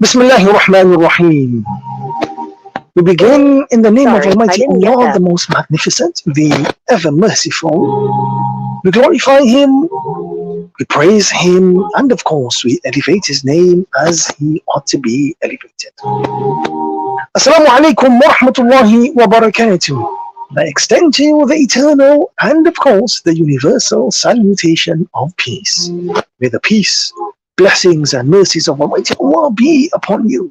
Bismillahirrahmanirrahim. We begin in the name of Almighty Allah, the most magnificent, the ever merciful. We glorify Him, we praise Him, and of course we elevate His name as He ought to be elevated. Assalamu alaikum wa rahmatullahi wa barakatuh. I extend to you the eternal and of course the universal salutation of peace. May the peace, blessings and mercies of Almighty Allah be upon you.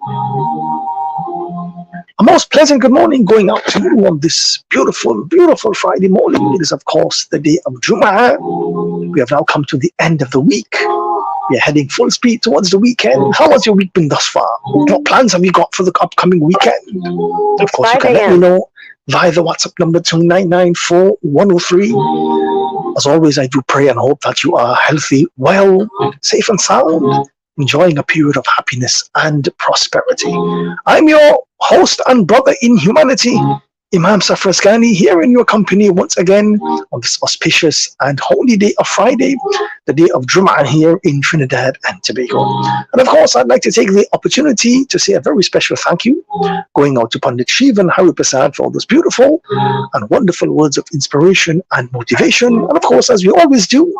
A most pleasant good morning going out to you on this beautiful, beautiful Friday morning. It is of course the day of Jum'ah. We have now come to the end of the week. We are heading full speed towards the weekend. How has your week been thus far? What plans have you got for the upcoming weekend? Of course, you can let me know via the WhatsApp number 2994-103. As always, I do pray and hope that you are healthy, well, safe and sound, enjoying a period of happiness and prosperity. I'm your host and brother in humanity, Imam Safar Asghani, here in your company once again on this auspicious and holy day of Friday, the day of Jum'ah here in Trinidad and Tobago. And of course, I'd like to take the opportunity to say a very special thank you going out to Pandit Shivan Hari Prasad for all those beautiful and wonderful words of inspiration and motivation. And of course, as we always do,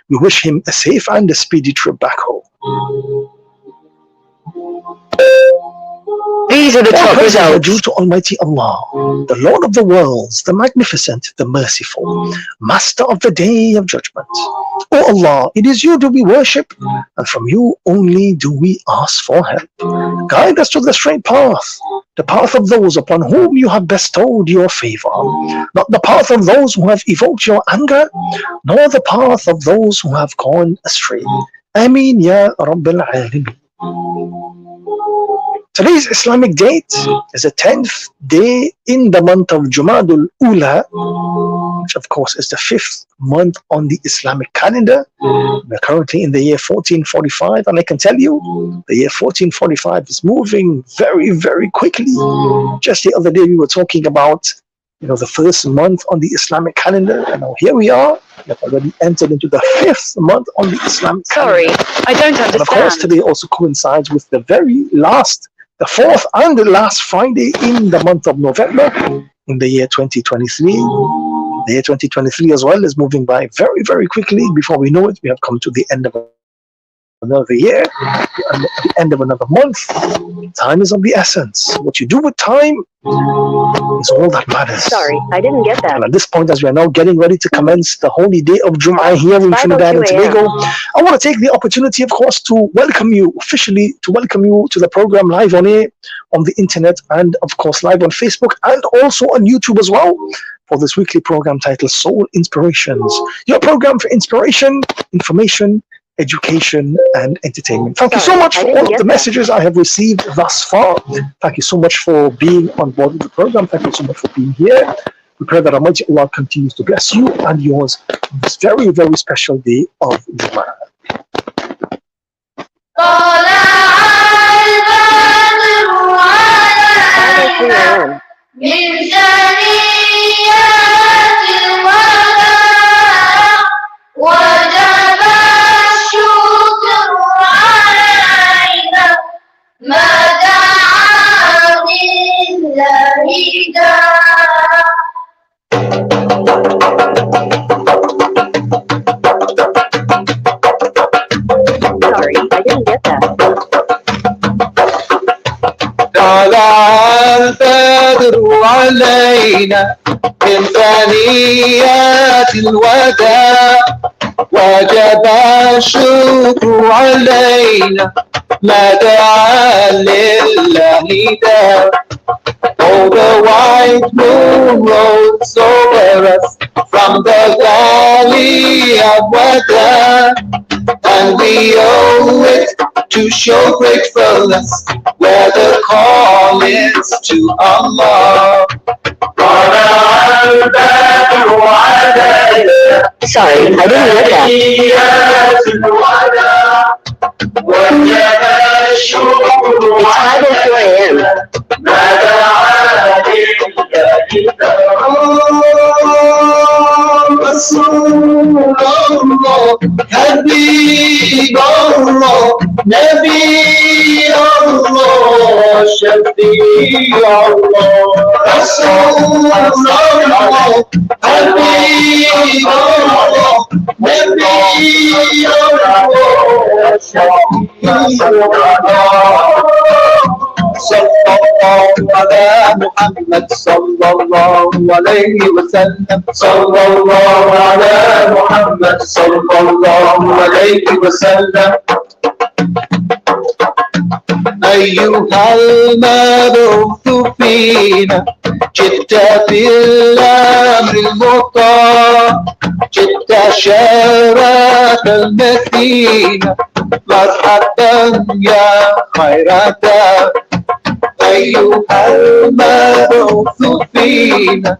we wish him a safe and a speedy trip back home. These are the top results. Due to Almighty Allah, the Lord of the worlds, the magnificent, the merciful, Master of the Day of Judgment. O Allah, it is you do we worship, and from you only do we ask for help. Guide us to the straight path, the path of those upon whom you have bestowed your favor, not the path of those who have evoked your anger, nor the path of those who have gone astray. Ameen ya Rabbil Alameen. Today's Islamic date is the 10th day in the month of Jumadul Ula, which of course is the 5th month on the Islamic calendar. We're currently in the year 1445, and I can tell you the year 1445 is moving very, very quickly. Just the other day we were talking about the first month on the Islamic calendar, and now here we are. We have already entered into the 5th month on the Islamic calendar. Sorry, I don't understand. And of course today also coincides with the fourth and the last Friday in the month of November in the year 2023. The year 2023 as well is moving by very, very quickly. Before we know it, we have come to the end of another year, the end of another month. Time is of the essence. What you do with time is all that matters. Sorry, I didn't get that. And at this point, as we are now getting ready to commence the holy day of Jum'ah here in Trinidad and Tobago, I want to take the opportunity, of course, to welcome you officially, to the program live on air, on the internet, and of course live on Facebook and also on YouTube as well, for this weekly program titled Soul Inspirations, your program for inspiration, information, education and entertainment. Thank you so much for all of the messages I have received thus far. Thank you so much for being on board with the program. Thank you so much for being here. We pray that Almighty Allah continues to bless you and yours on this very, very special day of Jum'ah. Sorry, I didn't get that. البدر علينا من ثنيات الوداع وجب الشكر علينا ما دعا لله داع. Oh, the white moon rose over us from the valley of Wada, and we owe it to show gratefulness where the call is to Allah. Sorry, I didn't get that. It's 5:02 a.m. رسول الله حبيب الله نبي الله شفيع الله رسول الله حبيب الله نبي الله شفيع الله صلى الله على محمد صلى الله عليه وسلم صلى الله على محمد صلى الله عليه وسلم أيها المبعوث فينا جئت بالأمر المطاع جئت شرف المدينة مرحبا يا خير دار أيها المبعوث فينا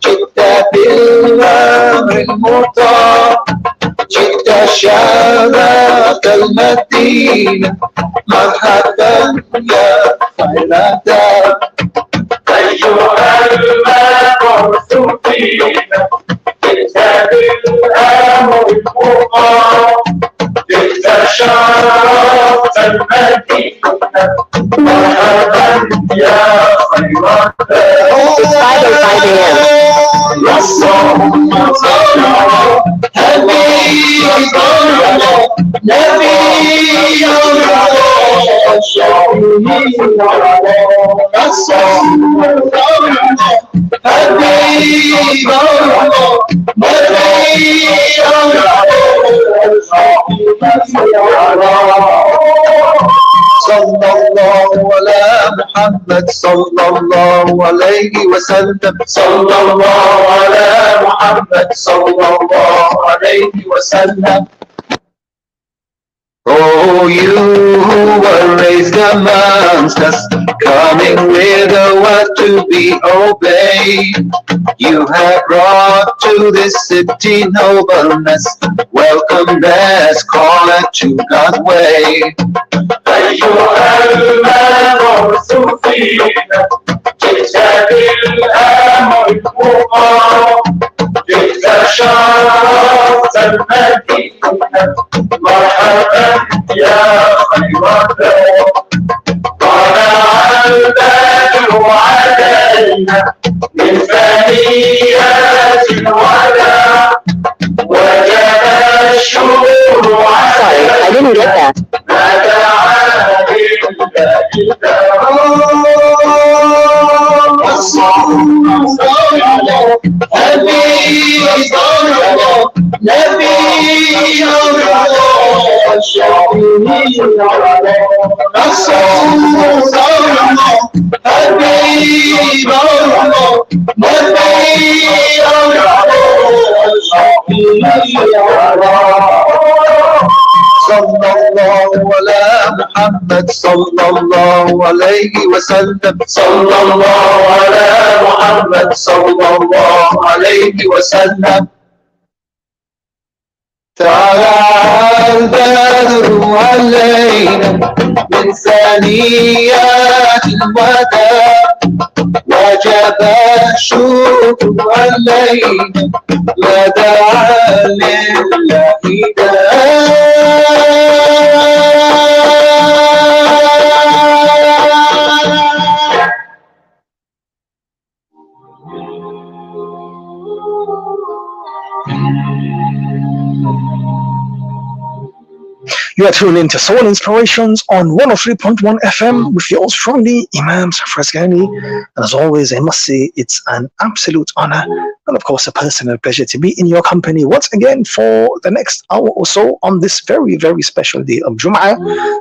جئت بالأمر المطاع جئت شرف المدينة مرحبا يا خير دار أيها المبعوث فينا جئت بالأمر المطاع جئت شرف المدينة مرحبا يا خير دار It's 5:05 a.m. اللهم صل على حبيب الله نبي الله شفيع الله رسول الله حبيب الله نبي الله شفيع الله صلى الله على محمد صلى الله عليه وسلم صلى الله على محمد صلى الله عليه وسلم Oh, you who were raised amongst us, coming with a word to be obeyed. You have brought to this city nobleness, welcomeness, call it to God's way. أيها المبعوث فينا جئت بالأمر المطاع جئت شرفت المدينة مرحبا يا خير دار طلع البدر علينا من ثنيات الوداع وجب الشهور Sorry, I didn't get that. صلى الله على محمد صلى الله عليه وسلم صلى الله على محمد صلى الله عليه وسلم طلع البدر علينا من ثنيات الوداع وجب الشكر علينا ودعا لله You are tuned into Soul Inspirations on 103.1 FM with yours truly, Imam Safraz Ghani. And as always, I must say it's an absolute honor and of course a personal pleasure to be in your company once again for the next hour or so on this very, very special day of Jum'ah.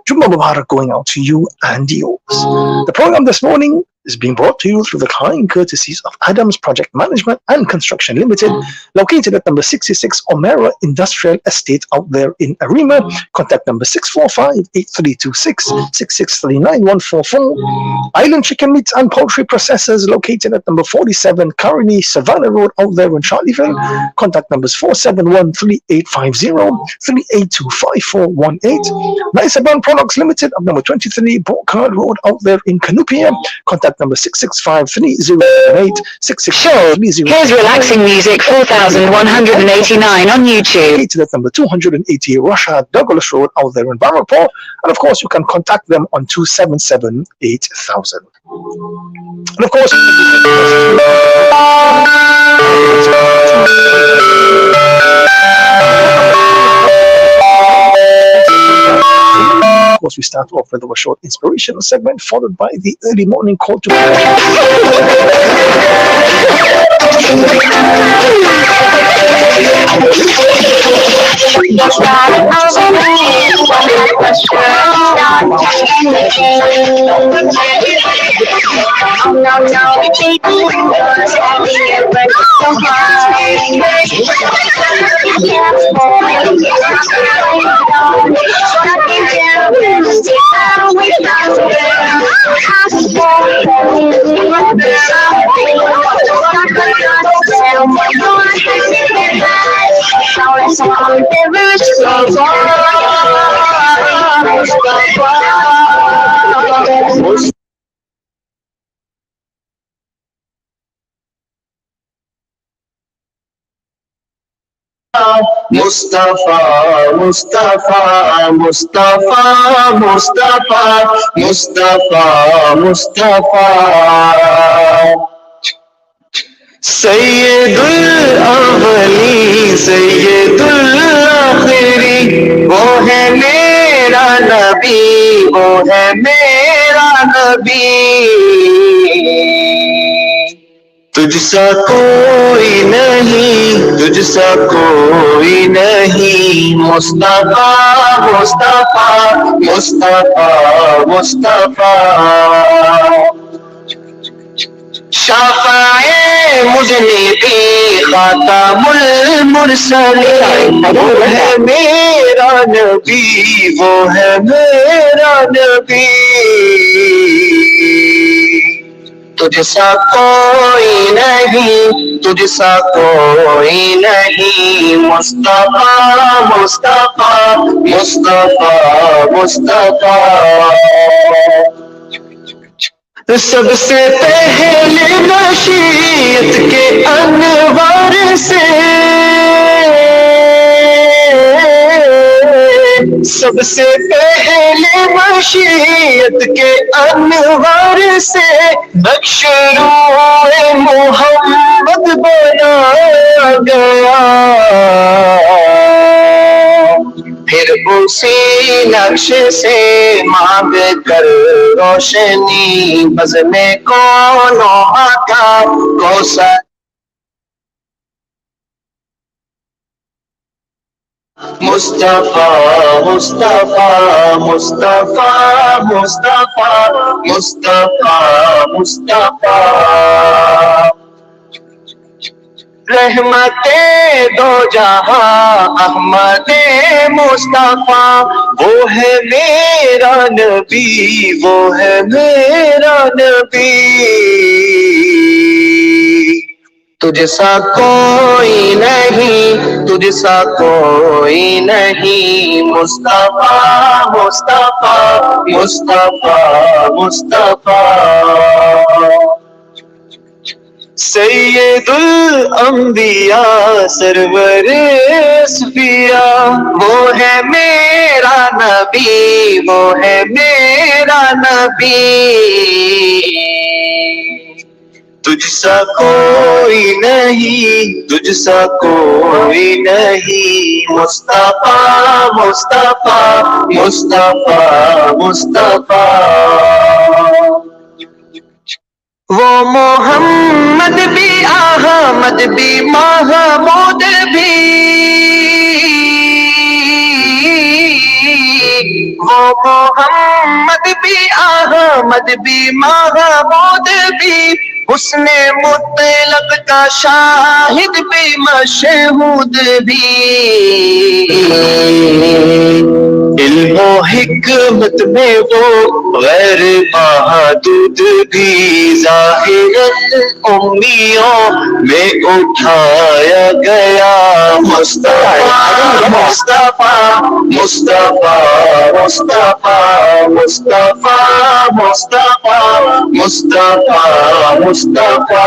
Jum'ah Mubarak going out to you and yours. The program this morning is being brought to you through the kind courtesies of Adams Project Management and Construction Limited, located at number 66 Omera Industrial Estate out there in Arima. Contact number 645-8326, 6639-144. Island Chicken Meats and Poultry Processors, located at number 47 Carney Savannah Road out there in Charleville. Contact numbers 471-3850, 382-5418. Nice Products Limited of number 23 Brocard Road out there in Canupia. Contact at number 665-3078, 665-3078. Sure. Here's relaxing music 4189 on YouTube. Located at number 280 Russia Douglas Road out there in Bharatpur. And of course, you can contact them on 277-8000. And of course, we start off with our short inspirational segment, followed by the early morning call to Mustafa, Mustafa, Mustafa, Mustafa, Mustafa, Mustafa. Sayyidul Awwalin, Sayyidul Akhirin, وہ ہے میرا نبی، وہ ہے میرا نبی. تجھ سا کوئی نہیں، تجھ سا کوئی نہیں، مصطفیٰ مصطفیٰ مصطفیٰ مصطفیٰ. شفاعِ مذنبی خاتم المرسلین، وہ ہے میرا نبی، وہ ہے میرا نبی. تجھ سا کوئی نہیں، تجھ سا کوئی نہیں، مصطفیٰ مصطفیٰ مصطفیٰ مصطفیٰ. سب سے پہلے مشیت کے انوار سے، سب سے پہلے مشیت کے انوار سے نقش روح محمد بنایا گیا. پھر اسی نقش سے مانگ کر روشنی بزم کونوں کا کوثر. مصطفیٰ مصطفیٰ مصطفیٰ مصطفیٰ مصطفیٰ مصطفیٰ. رحمت دو جہاں احمد مصطفیٰ، وہ ہے میرا نبی، وہ ہے میرا نبی. تجھ سا کوئی نہیں، تجھ سا کوئی نہیں، مصطفیٰ مصطفیٰ مصطفیٰ مصطفیٰ. سید الانبیاء سرور صفیاء، وہ ہے میرا نبی، وہ ہے میرا نبی. تجھ سا کوئی نہیں، تجھ سا کوئی نہیں، مصطفیٰ مصطفیٰ مصطفیٰ مصطفیٰ. وہ محمد بھی احمد بھی محمود بھی، وہ محمد بھی احمد بھی محمود بھی، حسن مطلق کا شاہد بھی مشہود بھی. इल्मो हिकमत में वो गैर महदूद भी ज़ाहिरन उम्मियों में उठाया गया Mustafa Mustafa Mustafa Mustafa Mustafa Mustafa Mustafa Mustafa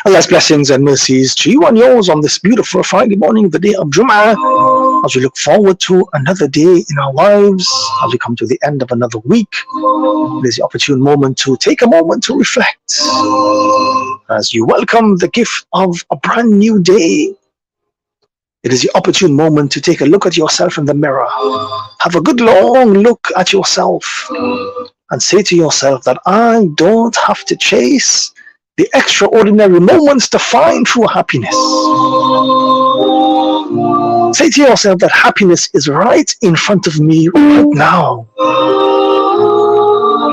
Allah's blessings and mercies to you and yours on this beautiful Friday morning, the day of Jum'ah, as we look forward to another day in our lives, as we come to the end of another week. It is the opportune moment to take a moment to reflect as you welcome the gift of a brand new day. It is the opportune moment to take a look at yourself in the mirror. Have a good long look at yourself and say to yourself that I don't have to chase the extraordinary moments to find true happiness. Say to yourself that happiness is right in front of me right now.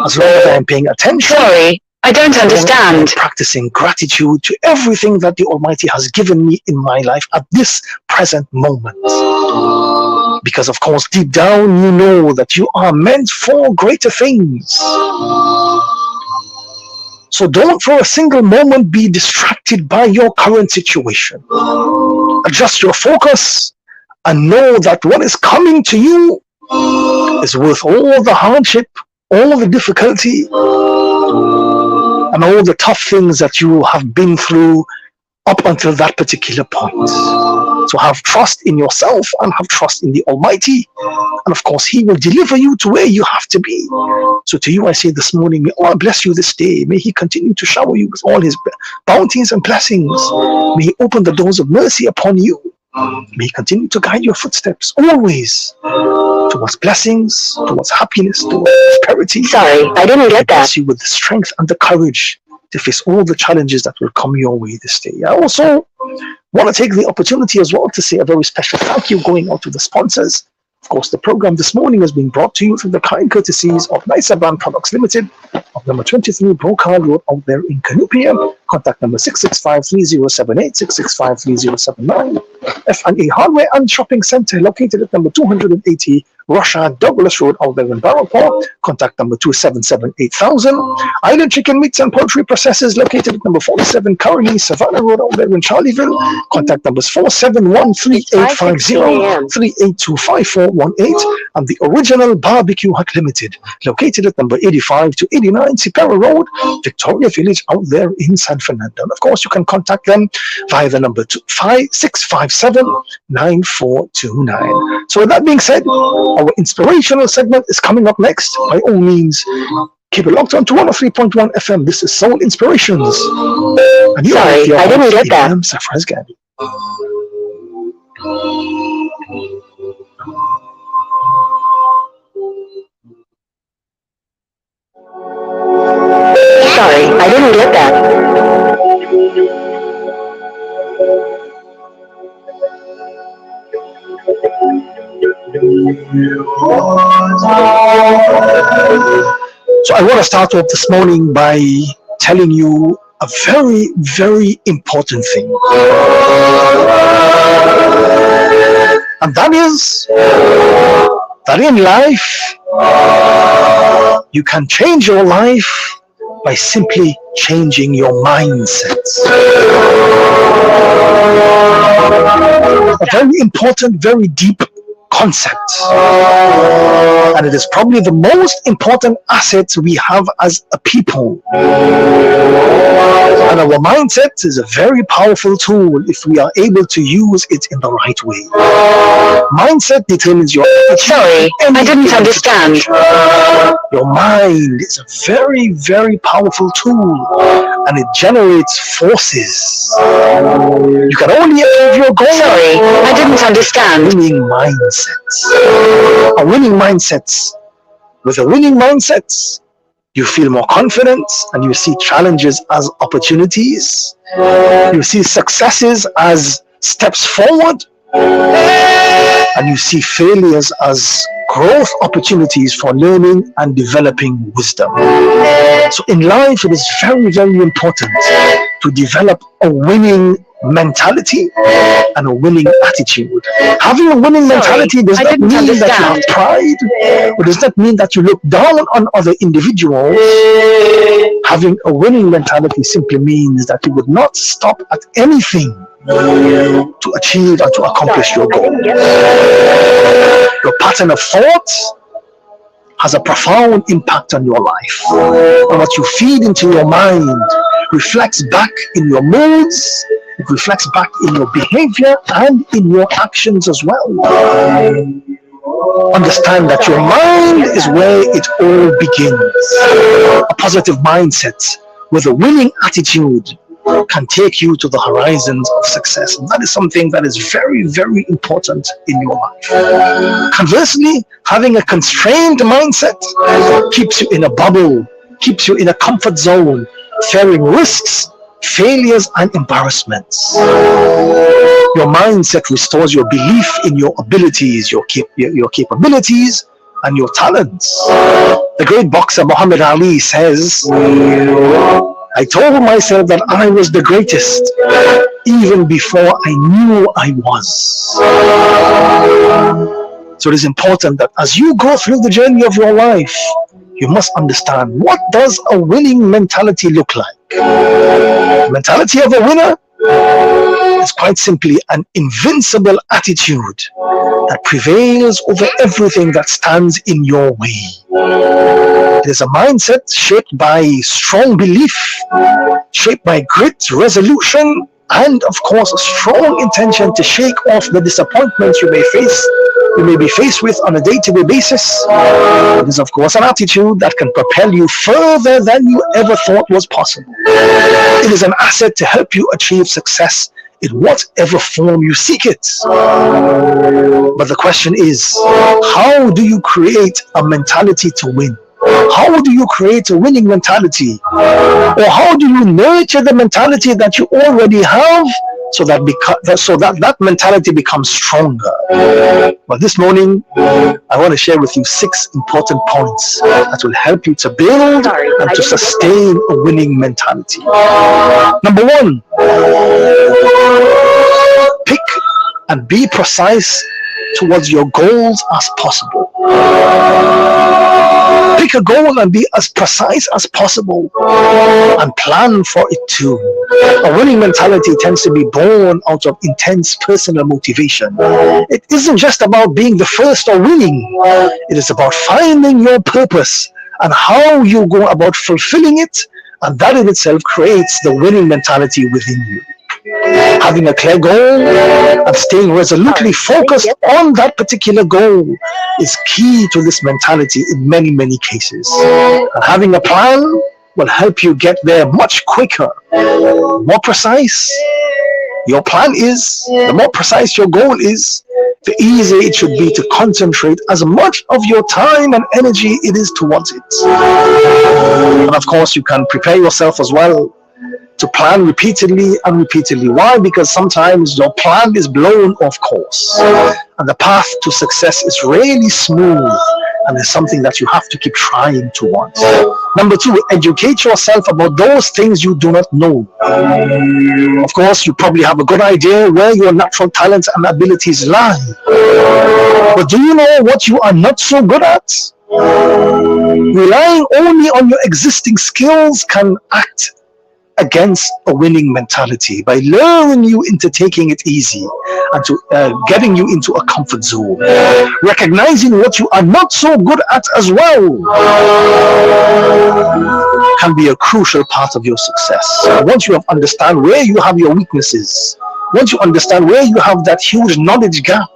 As long as I am paying attention. Sorry, I don't understand. Practicing gratitude to everything that the Almighty has given me in my life at this present moment. Because of course, deep down, you know that you are meant for greater things. So don't for a single moment be distracted by your current situation. Adjust your focus and know that what is coming to you is worth all the hardship, all the difficulty, and all the tough things that you have been through up until that particular point. So have trust in yourself and have trust in the Almighty. And of course, He will deliver you to where you have to be. So to you I say this morning, may Allah bless you this day. May He continue to shower you with all His bounties and blessings. May He open the doors of mercy upon you. May He continue to guide your footsteps always towards blessings, towards happiness, towards prosperity. Sorry, I didn't get that. Bless you with the strength and the courage to face all the challenges that will come your way this day. I also want to take the opportunity as well to say a very special thank you going out to the sponsors. Of course, the program this morning has been brought to you through the kind courtesies of Nicer Brand Products Limited of number 23 Brokard Road out there in Canupia. Contact number 665-3078, 665-3079. F&A Hardware and Shopping Center located at number 280 Russia Douglas Road out there in Barrowport. Contact number 277-8000. Island Chicken Meats and Poultry Processors located at number 47 Caroline Savannah Road out there in Charleville. Contact numbers 471-3850, 382-5418. And the Original Barbecue Hut Limited located at number 85 to 89 Sipera Road, Victoria Village out there in San Fernando. And of course, you can contact them via the number 657-9429. So with that being said, our inspirational segment is coming up next. By all means, keep it locked on to 103.1 FM. This is Soul Inspirations. And you Sorry, I didn't get that. Safraz Gandhi. Sorry, I didn't get that. So I want to start off this morning by telling you a very, very important thing. And that is that in life, you can change your life by simply changing your mindset. A very important, very deep concept. And it is probably the most important asset we have as a people. And our mindset is a very powerful tool if we are able to use it in the right way. Mindset determines your attitude. Sorry, I didn't understand. Your mind is a very, very powerful tool, and it generates forces. You can only achieve your goal. Sorry, I didn't understand. Winning mindsets. A winning mindset. With a winning mindset, you feel more confident and you see challenges as opportunities. You see successes as steps forward. And you see failures as growth opportunities for learning and developing wisdom. So in life, it is very, very important to develop a winning mentality and a winning attitude. Having a winning mentality does not mean that you have pride, or does not mean that you look down on other individuals. Having a winning mentality simply means that you would not stop at anything to achieve and to accomplish your goal. Your pattern of thought has a profound impact on your life. And what you feed into your mind reflects back in your moods, it reflects back in your behavior and in your actions as well. Understand that your mind is where it all begins. A positive mindset with a winning attitude can take you to the horizons of success. And that is something that is very, very important in your life. Conversely, having a constrained mindset keeps you in a bubble, keeps you in a comfort zone, fearing risks, failures, and embarrassments. Your mindset restores your belief in your abilities, your capabilities, and your talents. The great boxer Muhammad Ali says, I told myself that I was the greatest even before I knew I was. So it is important that as you go through the journey of your life, you must understand, what does a winning mentality look like? The mentality of a winner is quite simply an invincible attitude that prevails over everything that stands in your way. It is a mindset shaped by strong belief, shaped by grit, resolution, and of course a strong intention to shake off the disappointments you may be faced with on a day-to-day basis. It is of course an attitude that can propel you further than you ever thought was possible. It is an asset to help you achieve success in whatever form you seek it. But the question is, how do you create a mentality to win? How do you create a winning mentality? Or how do you nurture the mentality that you already have so that mentality becomes stronger? Well, this morning, I want to share with you 6 important points that will help you to build and to sustain a winning mentality. Number 1, pick and be precise towards your goals as possible. Pick a goal and be as precise as possible and plan for it too. A winning mentality tends to be born out of intense personal motivation. It isn't just about being the first or winning. It is about finding your purpose and how you go about fulfilling it, and that in itself creates the winning mentality within you. Having a clear goal and staying resolutely focused on that particular goal is key to this mentality in many, many cases. And having a plan will help you get there much quicker. The more precise your plan is, the more precise your goal is, the easier it should be to concentrate as much of your time and energy it is towards it. And of course, you can prepare yourself as well to plan repeatedly and repeatedly. Why? Because sometimes your plan is blown off course, and the path to success is really smooth, and it's something that you have to keep trying towards. Number 2, educate yourself about those things you do not know. Of course, you probably have a good idea where your natural talents and abilities lie, but do you know what you are not so good at? Relying only on your existing skills can act against a winning mentality by luring you into taking it easy and to getting you into a comfort zone. Recognizing what you are not so good at as well can be a crucial part of your success. Once you have understand where you have your weaknesses, once you understand where you have that huge knowledge gap,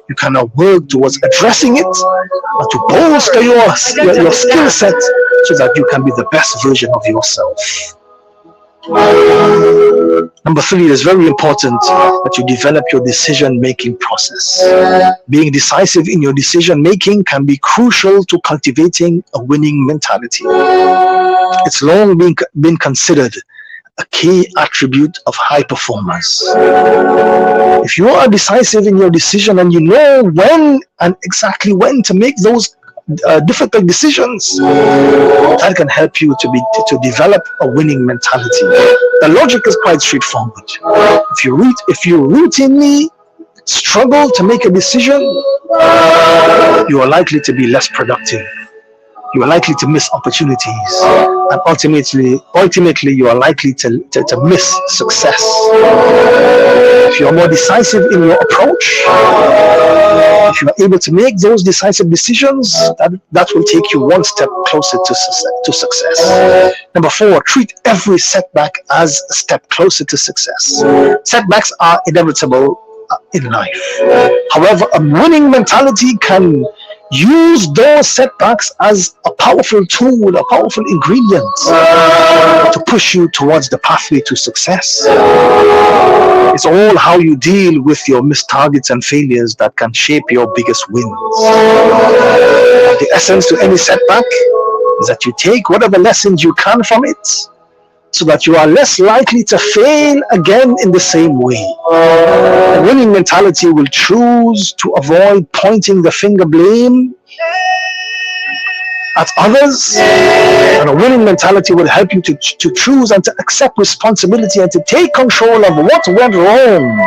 you can now work towards addressing it and to bolster your skill set so that you can be the best version of yourself. Number 3, it is very important that you develop your decision-making process. Being decisive in your decision-making can be crucial to cultivating a winning mentality. It's long been considered a key attribute of high performers. If you are decisive in your decision and you know when and exactly when to make those difficult decisions, that can help you to develop a winning mentality. The logic is quite straightforward. If you routinely struggle to make a decision, you are likely to be less productive. You are likely to miss opportunities, and ultimately you are likely to miss success. If you are more decisive in your approach, if you are able to make those decisive decisions, that will take you one step closer to success. Number 4, treat every setback as a step closer to success. Setbacks are inevitable in life. However, a winning mentality can use those setbacks as a powerful tool, a powerful ingredient to push you towards the pathway to success. It's all how you deal with your missed targets and failures that can shape your biggest wins. The essence to any setback is that you take whatever lessons you can from it, so that you are less likely to fail again in the same way. A winning mentality will choose to avoid pointing the finger blame at others, and a winning mentality will help you to choose and to accept responsibility and to take control of what went wrong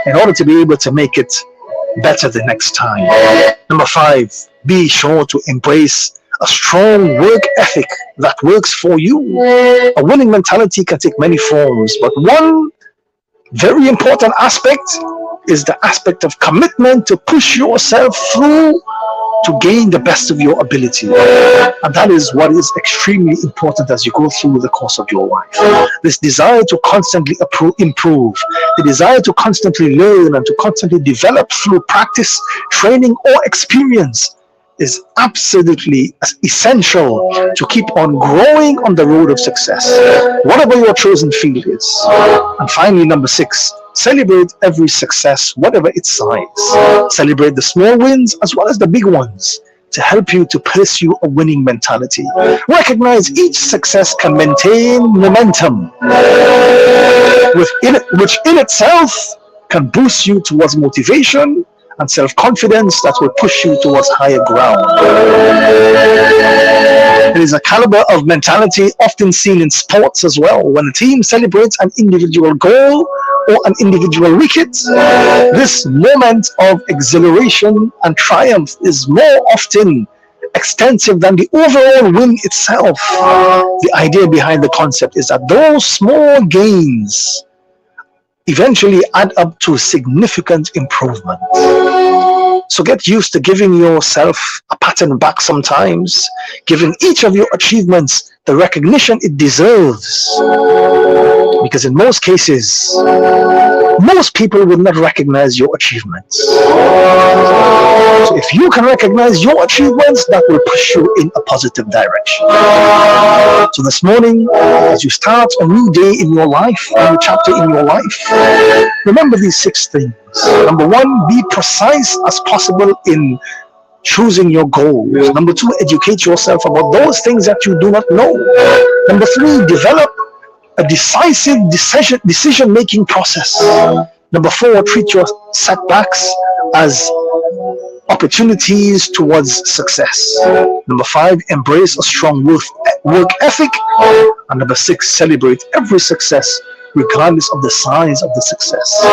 in order to be able to make it better the next time. Number 5, be sure to embrace a strong work ethic that works for you. A winning mentality can take many forms, but one very important aspect is the aspect of commitment to push yourself through to gain the best of your ability. And that is what is extremely important as you go through the course of your life. This desire to constantly improve, the desire to constantly learn and to constantly develop through practice, training, or experience is absolutely essential to keep on growing on the road of success, whatever your chosen field is. And finally, number 6, celebrate every success, whatever its size. Celebrate the small wins as well as the big ones to help you to pursue a winning mentality. Recognize each success can maintain momentum, which in itself can boost you towards motivation and self-confidence that will push you towards higher ground. It is a caliber of mentality often seen in sports as well. When a team celebrates an individual goal or an individual wicket, this moment of exhilaration and triumph is more often extensive than the overall win itself. The idea behind the concept is that those small gains eventually add up to significant improvement. So get used to giving yourself a pat on the back sometimes, giving each of your achievements the recognition it deserves. Because in most cases, most people will not recognize your achievements. So if you can recognize your achievements, that will push you in a positive direction. So this morning, as you start a new day in your life, a new chapter in your life, remember these 6 things. Number 1, be precise as possible in choosing your goals. Number 2, educate yourself about those things that you do not know. Number 3, develop a decisive decision-making process. Number 4, treat your setbacks as opportunities towards success. Number 5, embrace a strong work ethic. And number 6, celebrate every success regardless of the size of the success.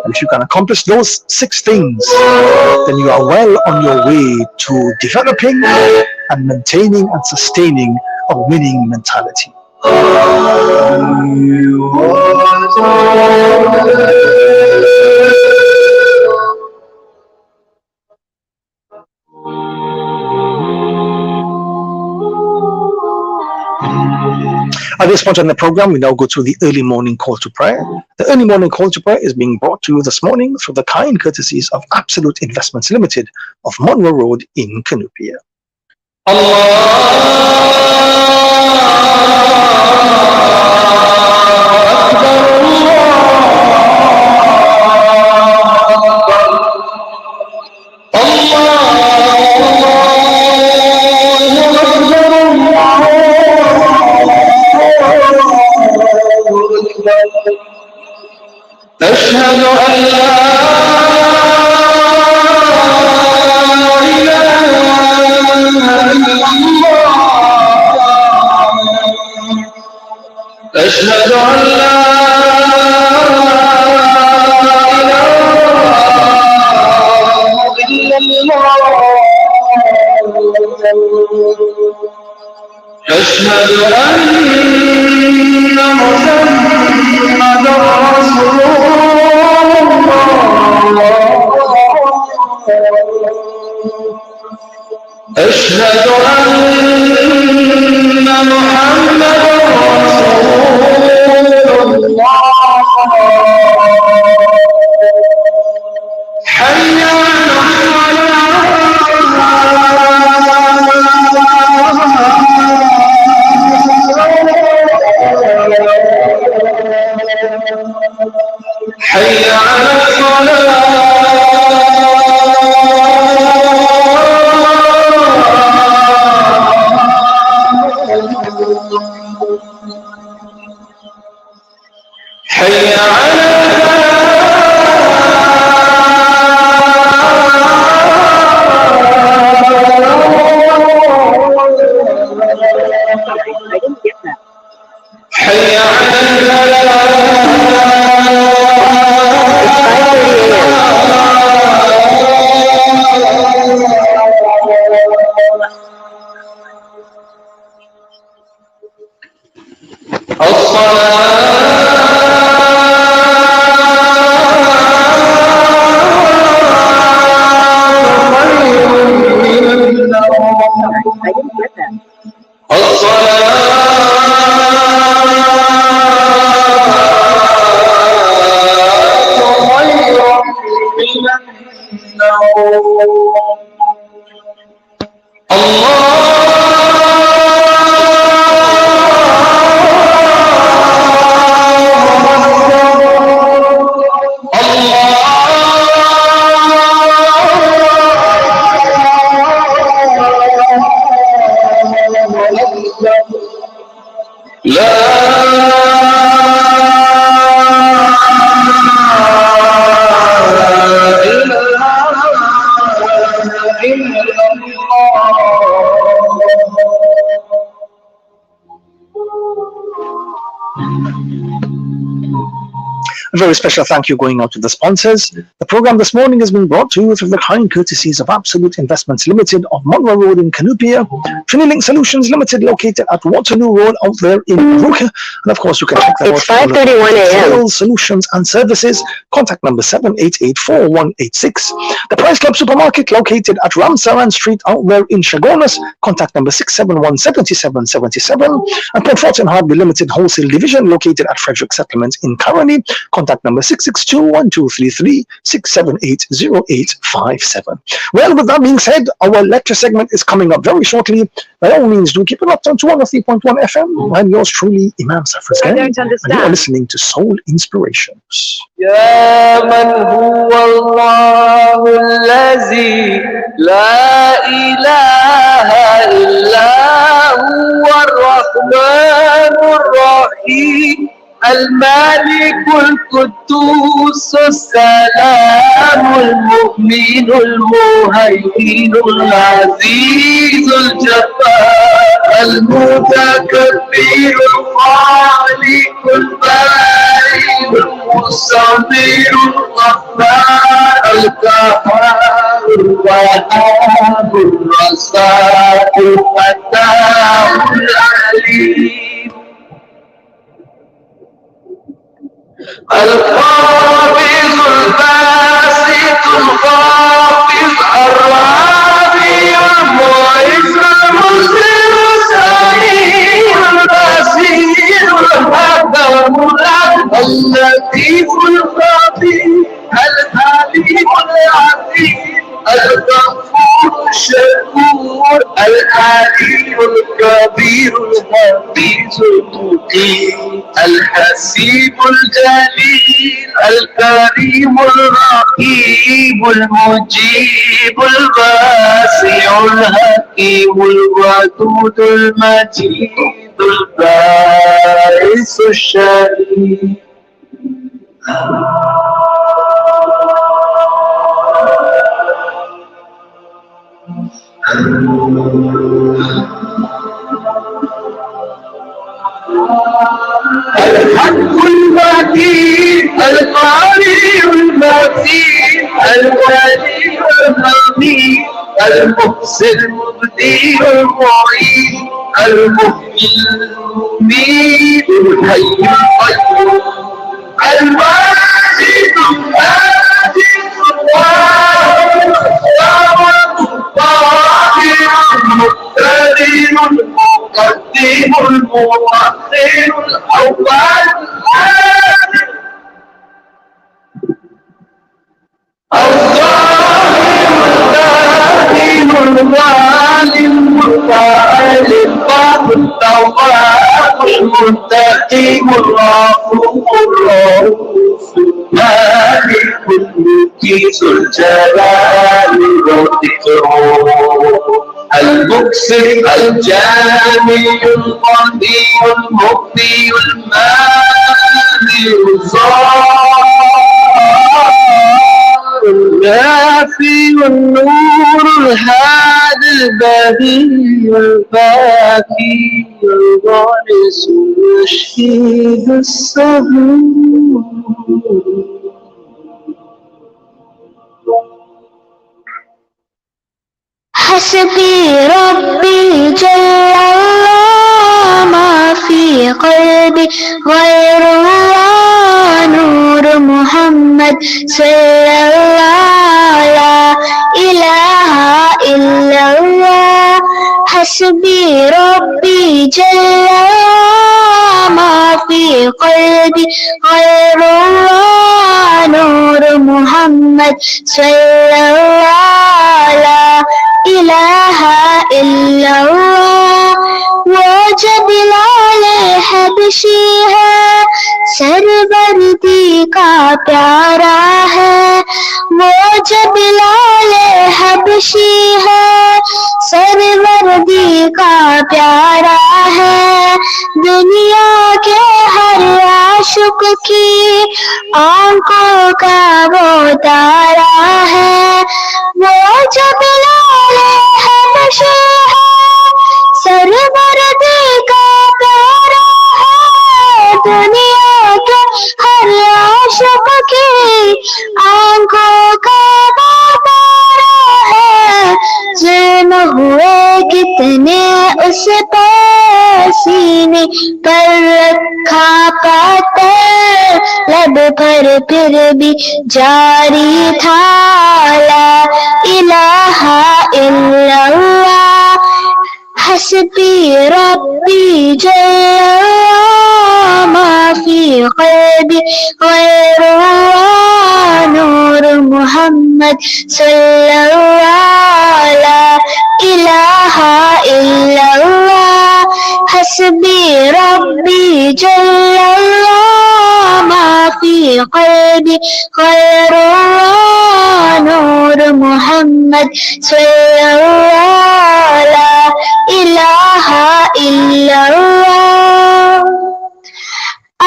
And if you can accomplish those 6 things, then you are well on your way to developing and maintaining and sustaining a winning mentality. At this point on the program, we now go to the early morning call to prayer. The early morning call to prayer is being brought to you this morning through the kind courtesies of Absolute Investments Limited of Monroe Road in Canoopia. أشهد أن لا إله إلا الله أشهد أن لا إله إلا الله أشهد أن محمدا رسول الله أشهد أن محمدا رسول الله حي على حي على حي على حي على A very special thank you going out to the sponsors. The program this morning has been brought to you through the kind courtesies of Absolute Investments Limited of Monroe Road in Canupia, Trinilink Solutions Limited located at Waterloo Road out there in Ruka. And of course, you can check that It's out. 5:31 a.m. Sales, Solutions and Services. Contact number 7884186. The Price Club Supermarket located at Ramsaran Street out there in Chagonas. Contact number 671-7777. And Port Fortin Hardware Limited Wholesale Division located at Frederick Settlement in Caroni. Contact number 662-1233-678-0857. Well, with that being said, our lecture segment is coming up very shortly. By all means, do keep it up on 203.1 FM. I'm yours truly, Imam Safras Khan, and you are listening to Soul Inspirations. يا من هو الله الذي لا إله إلا هو الرحمن الرحيم الملك القدوس السلام المؤمن المهيمن العزيز الجبار المتكبر الخالق البارئ المصور الغفار القهار الوهاب الرزاق الفتاح العليم القابض الباسط الخافض الرافع المعز المسلم السميع البصير الحكم اللطيف الخبير الحليم العظيم الغفور الشكور العلي الكبير الحفيظ المقيم الحسيب الجليل الكريم الرقيب المجيب الواسع الحكيم الودود المجيد الباعث الشريف الحق المتين القوي المتين الولي الحميد المحسن المبدي المعيد المحيي المميت الحي القيوم الماجد الماجد الواحد القاهر المقتدر المقدم المؤخر الأول الآخر الظاهر الباطن المتعال الباطن التواب المنتقم الرؤوف الرؤوف مالك الملك ذو الجلال والإكرام المكسر الجامع القدير المبدي المانع الظاهر النافي والنور الهادي البديع الباقي الوارث الرشيد الصبور حسبي ربي جل الله ما في قلبي غير الله نور محمد صلى الله لا إله إلا الله حسبي ربي جل الله ما في قلبي غير الله نور محمد صلى الله لا إله إلا الله وجب لالے حبشی ہے سربردی کا پیارا ہے وہ جب لالے حبشی ہے سروردی کا پیارا ہے دنیا کے ہر عاشق کی آنکھوں کا وہ تارا ہے وہ جب لالے حبشی ہے سروردی کا پیارا ہے دنیا کے ہر عاشق کی آنکھوں کا وہ تارا ہے ظلم ہوئے کتنے اس پہ سینے پر رکھا پاتے لب پر پھر بھی جاری تھا لا الہ الا اللہ حسبی ربی جل ما فی قلبی غیر اللہ نور محمد صلی اللہ لا الہ الا اللہ حسبی ربی جل اللہ ما فی قلبی غیر اللہ نور محمد صلی اللہ لا الہ الا اللہ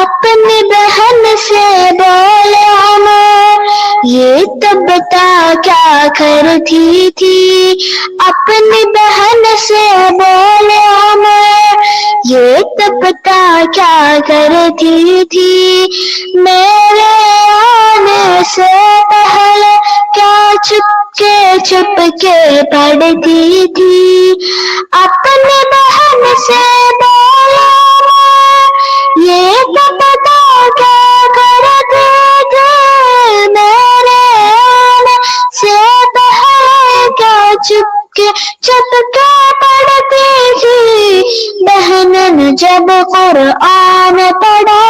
اپنی بہن سے بولے عمر یہ تو بتا کیا کرتی تھی اپنی بہن سے بولے عمر یہ تو بتا کیا کرتی تھی میرے آنے سے پہلے کیا چپ کے پڑھتی تھی اپنی بہن سے بولے یہ تو پتا کیا کرتے تھے میرے آنے سے پہلے کیا چپ کے پڑھتی تھی بہن نے جب قرآن پڑھا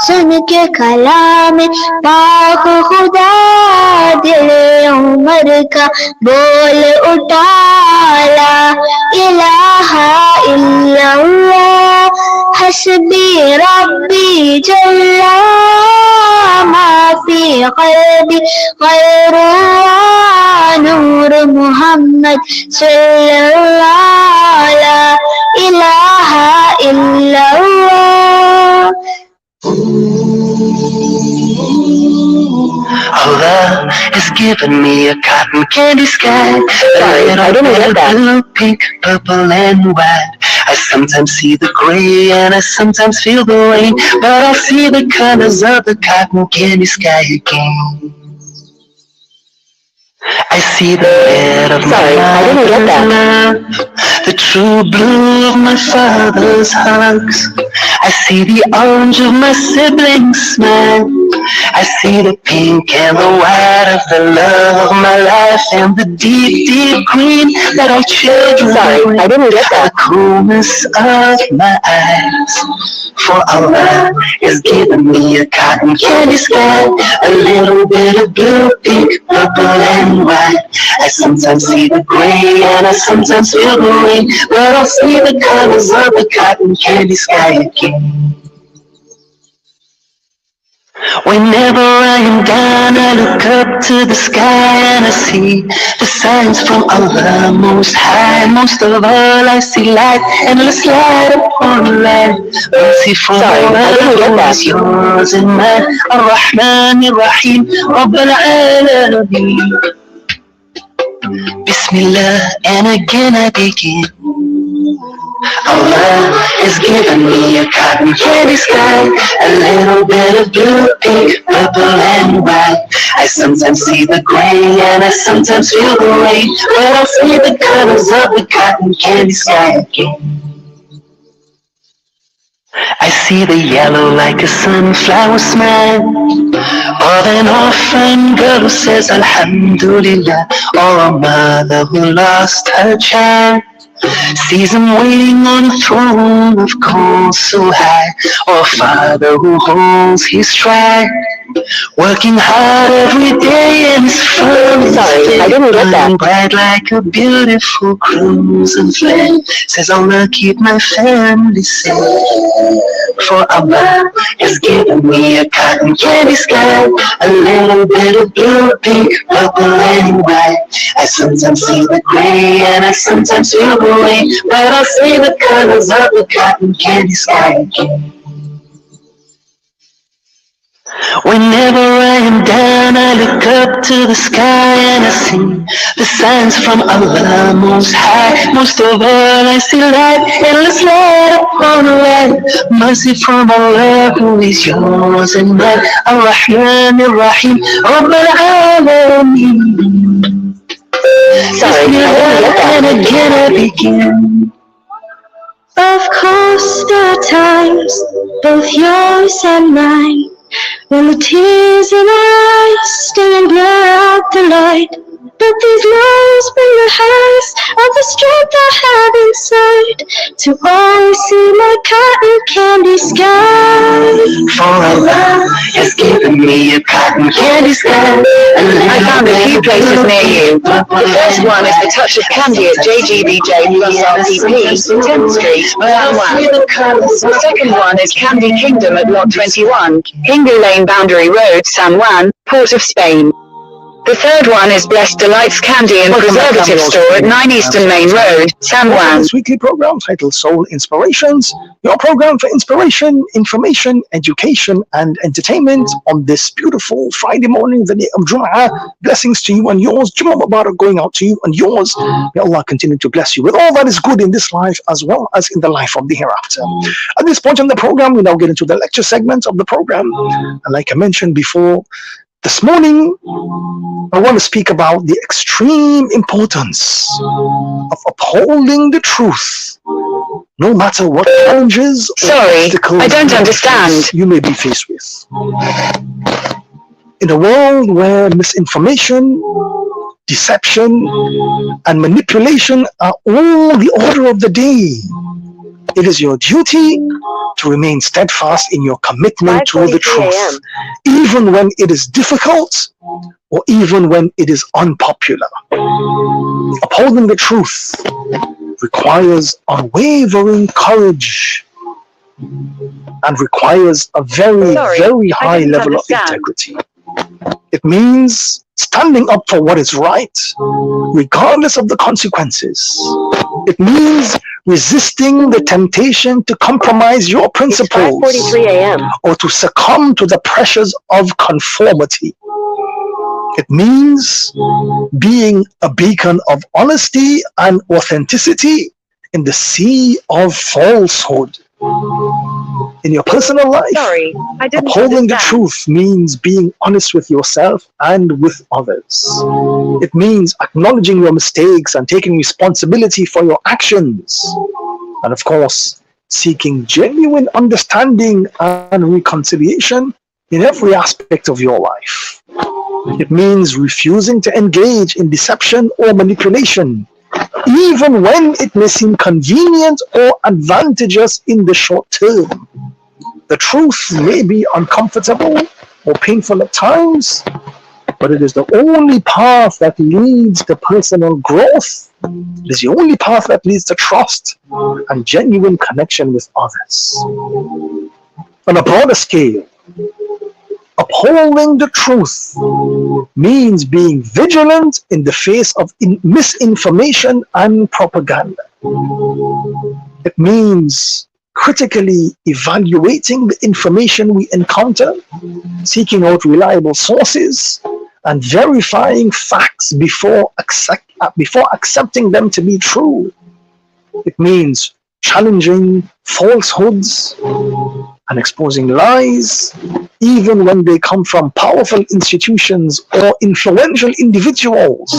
سن کے کلام پاک خدا دل عمر کا بول اٹھا لا الہ الا اللہ حسبی ربی جل ما فی قلبی غیر اللہ نور محمد صلی اللہ لا الہ الا اللہ given me a cotton candy sky. Sorry, I didn't get that. Blue, pink, purple, and white. I sometimes see the gray and I sometimes feel the rain, but I see the colors of the cotton candy sky again. I see the red of Sorry, I didn't get that. love, the true blue of my father's hugs. I see the orange of my siblings' smile. I see the pink and the white of the love of my life, and the deep, deep green that I children. Sorry, I didn't get The that. coolness of my eyes. For Allah has given me a cotton candy sky, a little bit of blue, pink, purple, and white. I sometimes see the gray and I sometimes feel the rain, but I'll see the colors of the cotton candy sky again. Whenever I am down, I look up to the sky and I see the signs from Allah Most High. Most of all, I see light, endless light upon light. Mercy from Sorry, I didn't get Allah that. is yours and mine. Ar-Rahman Ar-Rahim, Rabbal Alameen. Bismillah, and again I begin. Allah has given me a cotton candy sky, a little bit of blue, pink, purple, and white. I sometimes see the gray and I sometimes feel the rain, but I see the colors of the cotton candy sky again. I see the yellow like a sunflower smile, or an orphan girl who says Alhamdulillah, or a mother who lost her child. Sees him waiting on a throne of gold so high, or a father who holds his stride, working hard every day and his firm is Sorry, I didn't get that. bright like a beautiful crimson flame. Says Allah keep my family safe. For Allah has given me a cotton candy sky, a little bit of blue, pink, purple, and white. I sometimes see the gray and I sometimes feel the rain, but I see the colors of the cotton candy sky again. Whenever I am down, I look up to the sky and I see the signs from Allah Most High. Most of all, I see light, endless light upon light. Mercy from Allah who is yours and mine. Ar-Rahman Ar-Rahim, Rabbal Alameen. Sorry, I didn't get that. And again I begin. Of course there are times, both yours and mine, when the tears in our eyes sting and blur out the light. But these lows bring the highs of the strength I have inside, to always see my cotton candy sky. For Allah has given me a cotton candy sky. I found a few places near you. The first one is the Touch of Candy at JGBJ plus RTP, 10th Street, San Juan. The second one is Candy Kingdom at Lot 21, Hingu Lane Boundary Road, San Juan, Port of Spain. The third one is Blessed Delights Candy and Preservative Store at 9 Eastern Main Road, San Juan. This weekly program titled Soul Inspirations, your program for inspiration, information, education, and entertainment on this beautiful Friday morning, the day of Jum'ah. Blessings to you and yours. Jummah Mubarak going out to you and yours. May Allah continue to bless you with all that is good in this life as well as in the life of the hereafter. At this point in the program, we now get into the lecture segment of the program. And like I mentioned before, this morning, I want to speak about the extreme importance of upholding the truth, no matter what challenges or Sorry, obstacles I don't understand. you may be faced with. In a world where misinformation, deception, and manipulation are all the order of the day, it is your duty to remain steadfast in your commitment to the truth, even when it is difficult or even when it is unpopular. Upholding the truth requires unwavering courage and requires a very high level of integrity. It means standing up for what is right, regardless of the consequences. It means resisting the temptation to compromise your principles or to succumb to the pressures of conformity. It means being a beacon of honesty and authenticity in the sea of falsehood. In your personal life, Sorry, I didn't upholding the understand. truth means being honest with yourself and with others. It means acknowledging your mistakes and taking responsibility for your actions. And of course, seeking genuine understanding and reconciliation in every aspect of your life. It means refusing to engage in deception or manipulation, even when it may seem convenient or advantageous in the short term. The truth may be uncomfortable or painful at times, but it is the only path that leads to personal growth. It is the only path that leads to trust and genuine connection with others. On a broader scale, upholding the truth means being vigilant in the face of misinformation and propaganda. It means critically evaluating the information we encounter, seeking out reliable sources, and verifying facts before accepting them to be true. It means challenging falsehoods and exposing lies, even when they come from powerful institutions or influential individuals.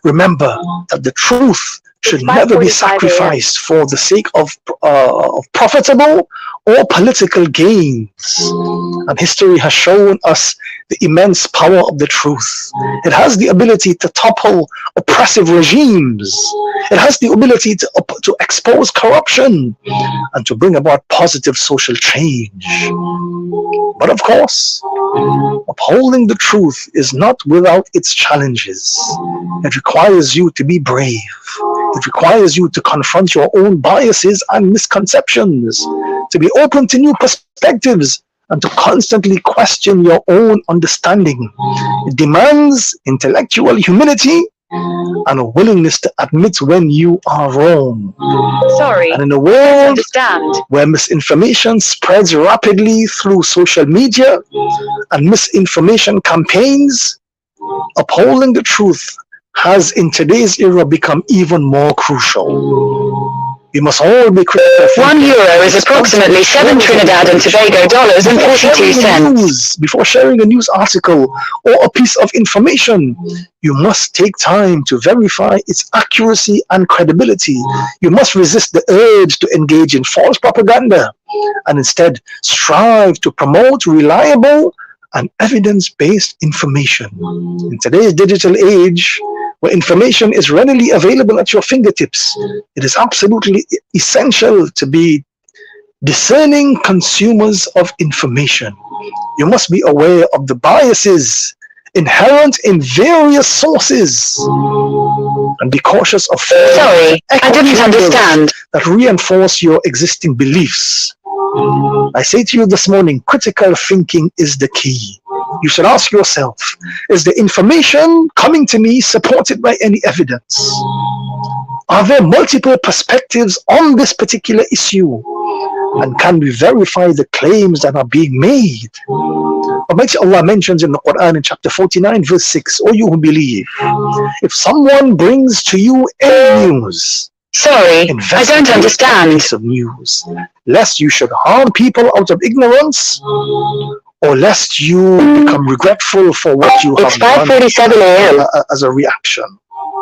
Remember that the truth should never be sacrificed for the sake of profitable or political gains. And history has shown us the immense power of the truth. It has the ability to topple oppressive regimes. It has the ability to expose corruption and to bring about positive social change. But of course, upholding the truth is not without its challenges. It requires you to be brave. It requires you to confront your own biases and misconceptions, to be open to new perspectives, and to constantly question your own understanding. It demands intellectual humility and a willingness to admit when you are wrong. Sorry, And in a I world understand. where misinformation spreads rapidly through social media and misinformation campaigns, upholding the truth has in today's era become even more crucial. We must all be critical. €1 is approximately 7 Trinidad and Tobago dollars and 42 cents. Before sharing a news article or a piece of information, you must take time to verify its accuracy and credibility. You must resist the urge to engage in false propaganda and instead strive to promote reliable and evidence-based information. In today's digital age, where information is readily available at your fingertips, it is absolutely essential to be discerning consumers of information. You must be aware of the biases inherent in various sources and be cautious of Sorry, I didn't understand. that reinforce your existing beliefs. I say to you this morning, critical thinking is the key. You should ask yourself, is the information coming to me supported by any evidence? Are there multiple perspectives on this particular issue? And can we verify the claims that are being made? Almighty Allah mentions in the Quran in chapter 49 verse 6, O you who believe, if someone brings to you any news, Sorry, I don't understand. piece of news, lest you should harm people out of ignorance, or lest you become regretful for what you It's have done 5:47 a.m. as a reaction.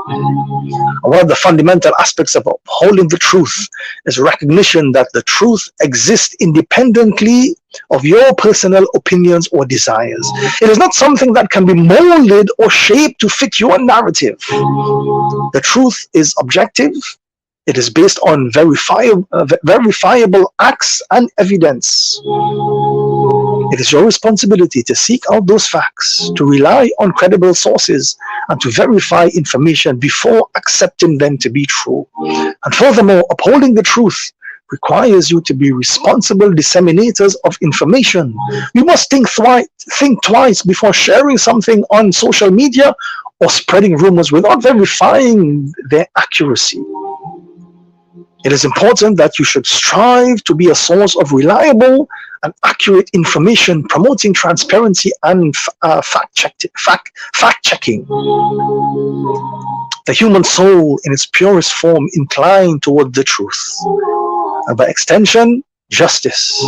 And one of the fundamental aspects of upholding the truth is recognition that the truth exists independently of your personal opinions or desires. It is not something that can be molded or shaped to fit your narrative. The truth is objective. It is based on verifiable acts and evidence. It is your responsibility to seek out those facts, to rely on credible sources, and to verify information before accepting them to be true. And furthermore, upholding the truth requires you to be responsible disseminators of information. You must think twice before sharing something on social media or spreading rumors without verifying their accuracy. It is important that you should strive to be a source of reliable and accurate information, promoting transparency and fact-checking. The human soul in its purest form inclined toward the truth, and by extension, justice.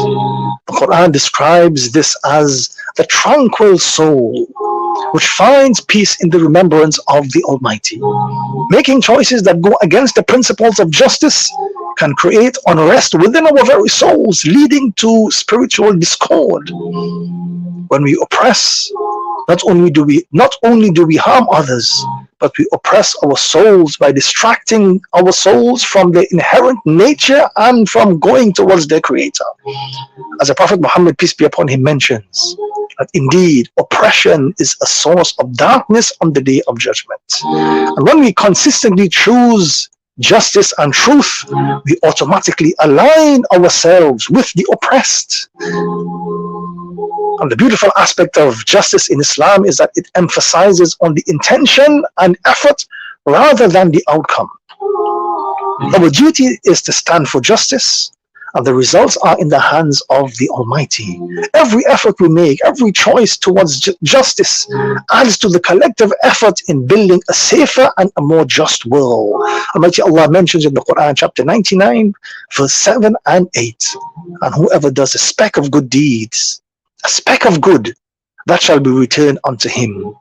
The Quran describes this as the tranquil soul, which finds peace in the remembrance of the Almighty. Making choices that go against the principles of justice can create unrest within our very souls, leading to spiritual discord. When we oppress, not only do we harm others, but we oppress our souls by distracting our souls from their inherent nature and from going towards their Creator. As the Prophet Muhammad, peace be upon him, mentions, that indeed oppression is a source of darkness on the day of judgment. And when we consistently choose justice and truth, we automatically align ourselves with the oppressed. And the beautiful aspect of justice in Islam is that it emphasizes on the intention and effort rather than the outcome. Our duty is to stand for justice, and the results are in the hands of the Almighty. Every effort we make, every choice towards justice adds to the collective effort in building a safer and a more just world. Almighty Allah mentions in the Quran, chapter 99, verse 7 and 8, and whoever does a speck of good deeds, a speck of good, that shall be returned unto him.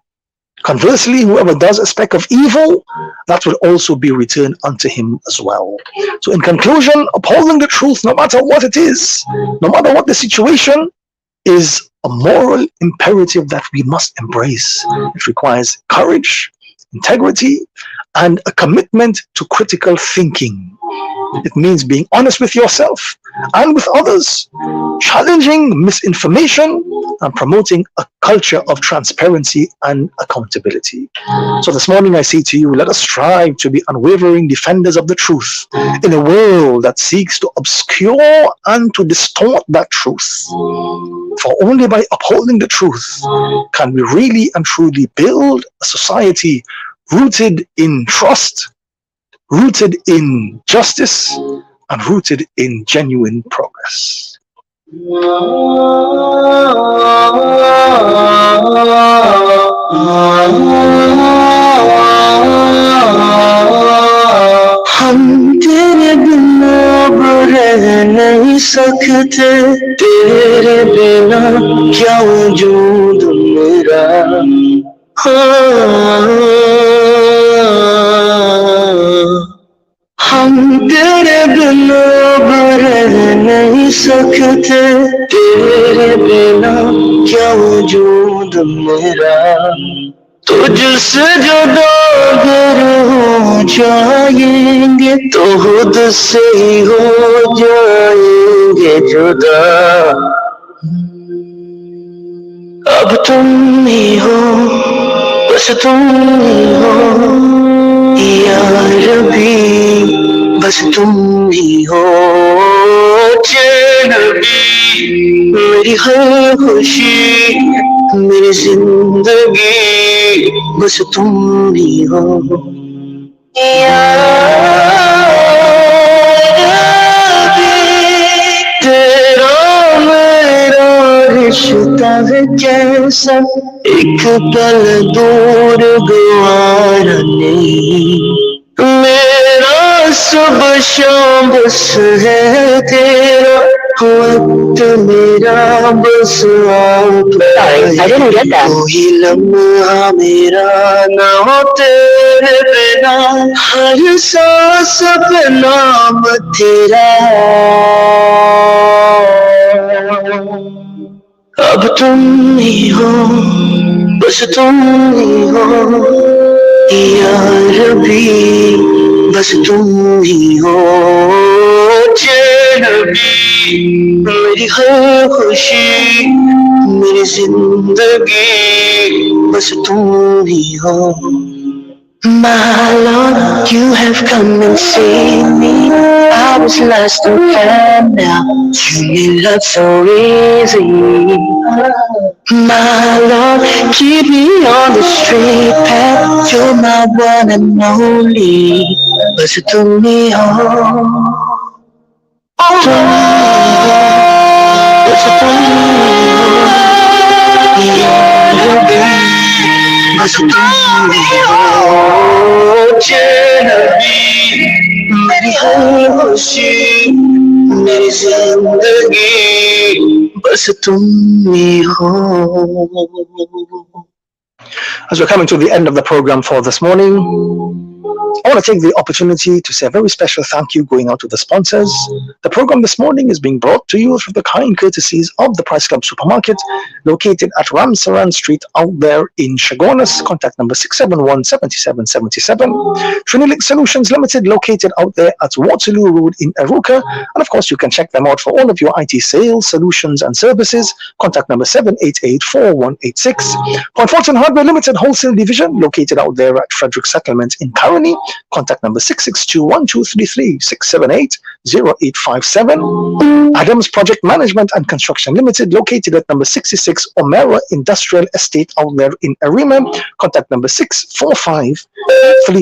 Conversely, whoever does a speck of evil, that will also be returned unto him as well. So in conclusion, upholding the truth, no matter what it is, no matter what the situation, is a moral imperative that we must embrace. It requires courage, integrity, and a commitment to critical thinking. It means being honest with yourself and with others, challenging misinformation, and promoting a culture of transparency and accountability. So this morning I say to you, let us strive to be unwavering defenders of the truth in a world that seeks to obscure and to distort that truth. For only by upholding the truth can we really and truly build a society rooted in trust, rooted in justice, and rooted in genuine progress. हम तेरे बिना अब रह नहीं सकते, तेरे बिना क्या वजूद मेरा। हम तेरे बिना अब रह नहीं सकते, तेरे बिना क्या वजूद मेरा। तुझसे जुदा अगर हो जाएंगे तो खुद से ही हो जाएंगे जुदा। अब तुम ही हो, बस तुम ही हो या रबी, बस तुम ही हो। चैन भी मेरी हर खुशी, मेरी जिंदगी, बस तुम ही हो या रबी। तेरा मेरा रिश्ता है जैसा एक पल दूर गवारा नहीं। मेरा सुबह शाम बस है तेरा वक्त, मेरा बस आप। Sorry, I didn't get that. कोई लम्हा मेरा ना हो तेरे बिना, हर सांस पे नाम तेरा। अब तुम ही हो, बस तुम ही हो या रबी, बस तुम ही हो। चैन भी मेरी हर खुशी, मेरी जिंदगी, बस तुम ही हो। My Lord, you have come and seen me. I was lost and found now. You made love so easy. My Lord, keep me on the straight path. You're my one and only. बस तुम ही हो, तुम ही हो, बस तुम بس تم ہی ہو جنبی میری ہر خوشی میری زندگی بس تم ہی ہو. As we're coming to the end of the program for this morning, I want to take the opportunity to say a very special thank you going out to the sponsors. The program this morning is being brought to you through the kind courtesies of the Price Club Supermarket, located at Ramsaran Street out there in Shagonas. Contact number 671-7777. Trinilink Solutions Limited, located out there at Waterloo Road in Aruka. And of course, you can check them out for all of your IT sales, solutions and services. Contact number 788-4186. Point Fortune Hardware Limited Wholesale Division, located out there at Frederick Settlement in Caroni. Contact number 662-1233, 678-0857. Adams Project Management and Construction Limited, located at number 66 Omera Industrial Estate out there in Arima. Contact number 645-336.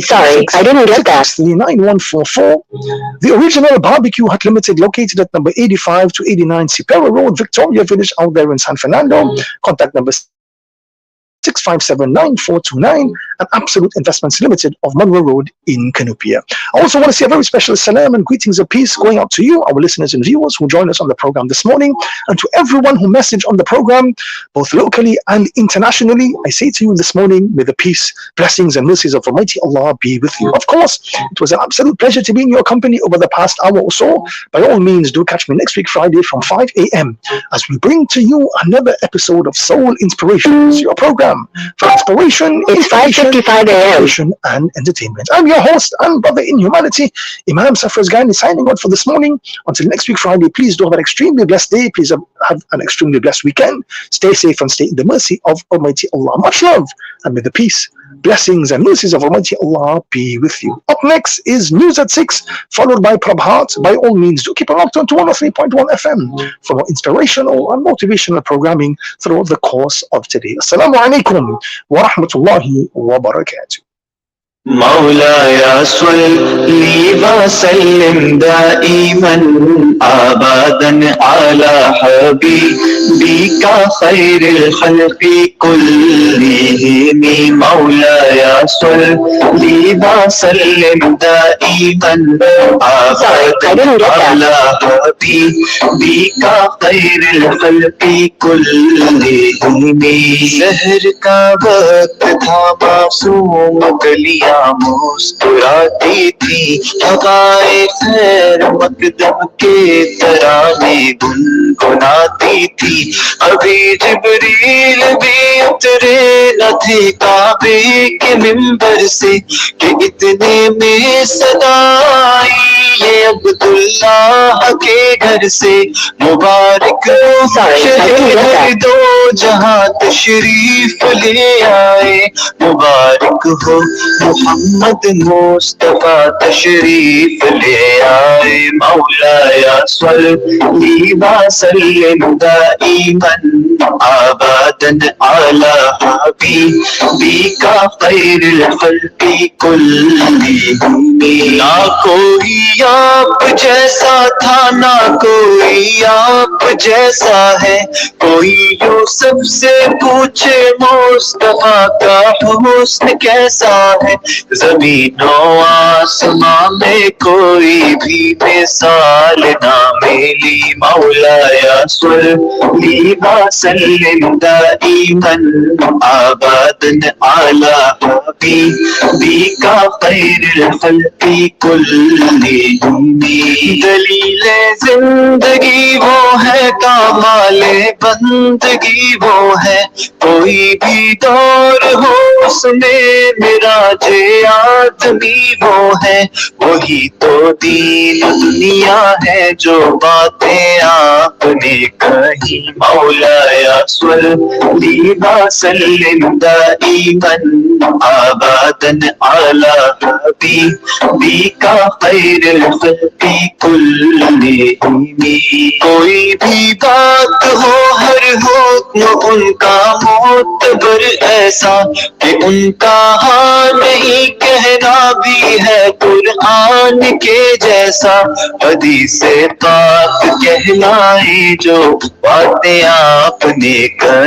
Sorry, I didn't get that. 9144. The Original Barbecue Hut Limited, located at number 85 to 89 Sipera Road, Victoria Village out there in San Fernando. Contact number 657-9429, and Absolute Investments Limited of Monroe Road in Canupia. I also want to say a very special salam and greetings of peace going out to you, our listeners and viewers who join us on the program this morning, and to everyone who messaged on the program, both locally and internationally. I say to you this morning, may the peace, blessings and mercies of Almighty Allah be with you. Of course, it was an absolute pleasure to be in your company over the past hour or so. By all means, do catch me next week Friday from 5 a.m. as we bring to you another episode of Soul Inspirations, your program for inspiration, It's 5:55 a.m. and entertainment. I'm your host and brother in humanity, Imam Safraz Ghani, signing out for this morning. Until next week Friday, please do have an extremely blessed day. Please have an extremely blessed weekend. Stay safe and stay in the mercy of Almighty Allah. Much love, and may the peace, blessings and mercies of Almighty Allah be with you. Up next is News at 6, followed by Prabhat. By all means, do keep it locked on to 103.1 FM for more inspirational and motivational programming throughout the course of today. Assalamu alaikum wa rahmatullahi wa barakatuh. مولاي صل وسلم دائما ابدا على حبيبك خير الخلق كلهم مولاي صل وسلم دائما ابدا على حبيبك خير الخلق كلهم شہر کا وقت تھا معصوم گلیاں مسکراتی تھی ہوائیں خیر مقدم کے ترانے گنگناتی تھی ابھی جبریل بھی اترے نہ تھے کعبے کے منبر سے کہ اتنے میں صدا آئی یہ عبداللہ کے گھر سے مبارک شہر دو جہاں تشریف لے آئے مبارک ہو محمد مصطفیٰ تشریف لے آئے مولاي صل وسلم دائما ابدا على حبيبك خير الخلق كلهم نہ کوئی آپ جیسا تھا نہ کوئی آپ جیسا ہے کوئی یوسف سے پوچھے مصطفیٰ کا حسن کیسا ہے زمین و آسمان میں کوئی بھی مثال نہ ملی مولاي صل وسلم دائما ابدا على حبيبك خير الخلق كلهم دلیل زندگی وہ ہے کمال بندگی وہ ہے کوئی بھی دور ہو اس میں معراج آدمی وہ ہے وہی تو دین دنیا ہے جو باتیں آپ نے کہی مولاي صل وسلم دائما ابدا على حبيبك خير الخلق كلهم کوئی بھی بات ہو ہر حکم ان کا معتبر ایسا کہ ان کا ہاں نہیں کہنا بھی ہے قرآن کے جیسا حدیث پاک کہلائے جو باتیں آپ نے کہی